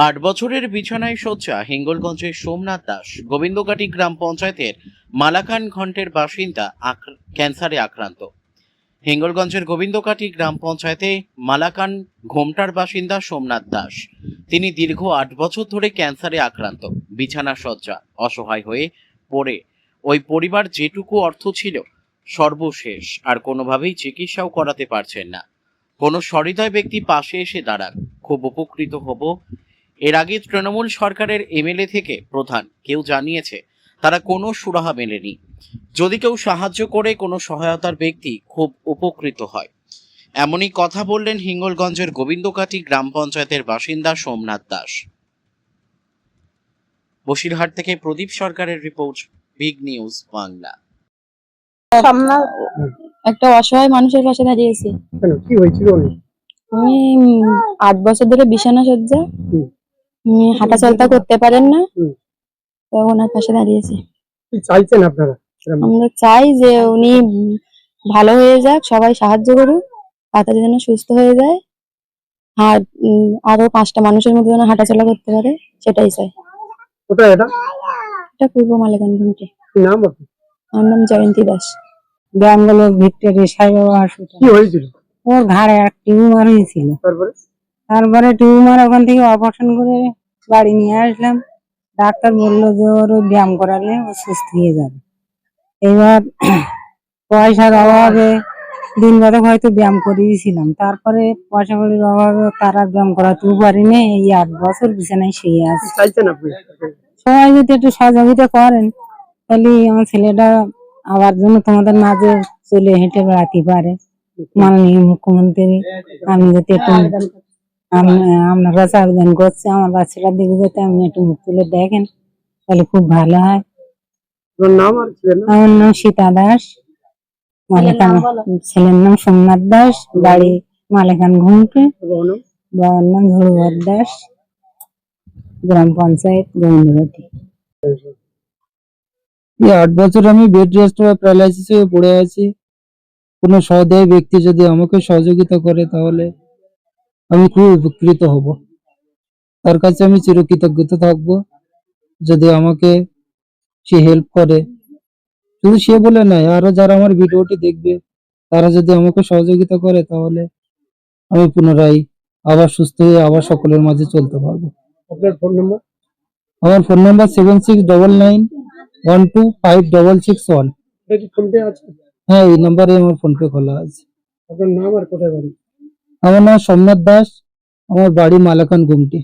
8 বছরের বিছানায় শয্যা হিঙ্গলগঞ্জের সোমনাথ দাস গোবিন্দকাটি গ্রাম পঞ্চায়েতের মালাকান ঘন্টের বাসিন্দা ক্যান্সারে আক্রান্ত। হিঙ্গলগঞ্জের গোবিন্দকাটি গ্রাম পঞ্চায়েতে মালাকান ঘোমটার বাসিন্দা সোমনাথ দাস। তিনি দীর্ঘ 8 বছর ধরে ক্যান্সারে আক্রান্ত। বিছানা শয্যা, অসহায় হয়ে পড়ে ওই পরিবার যেটুকু অর্থ ছিল সর্বশেষ, আর কোনোভাবেই চিকিৎসাও করাতে পারছেন না। কোনো সহৃদয় ব্যক্তি পাশে এসে দাঁড়ান, খুব উপকৃত হব। এর আগে তৃণমূল সরকারের এমএলএ থেকে প্রধান কেউ জানিয়েছে তারা কোনো সুরাহা মেলেনি। যদি কেউ সাহায্য করে, কোনো সহায়তার ব্যক্তি খুব উপকৃত হয়। এমনই কথা বললেন হিঙ্গলগঞ্জের গোবিন্দকাটি গ্রাম পঞ্চায়েতের বাসিন্দা সোমনাথ দাস। বসিরহাট থেকে প্রদীপ সরকারের রিপোর্ট, বিগ নিউজ বাংলা। একটা অসহায় মানুষের পাশে দাঁড়িয়েছি। কি হয়েছিল? আমি 8 বছর ধরে বিছানা শয্যা, হাঁটা চলতা করতে পারেন না, তো ওনার পাশে দাঁড়িয়েছি। কি চাইছেন আপনারা? আমরা চাই যে উনি ভালো হয়ে যাক, সবাই সাহায্য করুক, তাড়াতাড়ি যেন সুস্থ হয়ে যায়, আর আরো 5টা মানুষের মধ্যে যেন হাঁটাচলা করতে পারে, সেটাই চাই। কোথায় এটা? এটা পূর্ব মালেকান ঘুমটি। কি নাম আপনার? আমার নাম জয়ন্তী দাস। ব্যাঙ্গালোর ভিক্টোরিয়া সাহেব কি হয়েছিল? ওর ঘাড়ে এক টিউমার হয়েছিল। তারপরে টিউমার ওখান থেকে অপারেশন করে বাড়ি নিয়ে আসলাম। ডাক্তার বললো যে ওর ব্যায়াম করালে ও সুস্থ হয়ে যাবে। এবার পয়সার অভাবে দিন বাদক হয়তো ব্যায়াম করিয়েছিলাম, তারপরে পয়সা কড়ির অভাবে তারা ব্যায়াম করাতেও পারিনি। এই 8 বছর বিছানায় শুয়ে আছে। চাইছেন আপনি? সবাই যদি একটু সহযোগিতা করেন, তাহলে আমার ছেলেটা আবার জন্য তোমাদের মাঝে চলে হেঁটে বেড়াতে পারে। মাননীয় মুখ্যমন্ত্রী, আমি যাতে একটু আপনার কাছে আবেদন করছি, আমার বাচ্চাটার দিকে যাতে আপনি একটু মুখ তুলে দেখেন, তাহলে খুব ভালো হয়। আমার নাম সীতা দাস, মালেকান। ছেলের নাম সোমনাথ দাস, বাড়ি মালেকান ঘুমটে, বাবার নাম ধ্রুবর দাস, গ্রাম পঞ্চায়েত গোবিন্দকাটি। 8 বছর আমি বেড রেস্ট বা প্যারালাইসিস হয়ে পড়ে আছি। কোনো সহৃদয় ব্যক্তি যদি আমাকে সহযোগিতা করে, তাহলে আমি খুব উপকৃত হব। তার কাছে আমি চিরকৃতজ্ঞতা থাকবো যদি আমাকে সে হেল্প করে। শুধু সে বলে নয়, আরো যারা আমার ভিডিওটি দেখবে তারা যদি আমাকে সহযোগিতা করে, তাহলে আমি পুনরায় আবার সুস্থ হয়ে আবার সকলের মাঝে চলতে পারবো। আপনার ফোন নাম্বার? আমার ফোন নাম্বার 7699125661। এটা কি ফোনপে আছে? হ্যাঁ, এই নাম্বারে আমার ফোনপে খোলা আছে। আপনার নাম আর কোথায় বাড়ি? আমার নাম সোমনাথ দাস, আমার বাড়ি মালাকান গুমটি।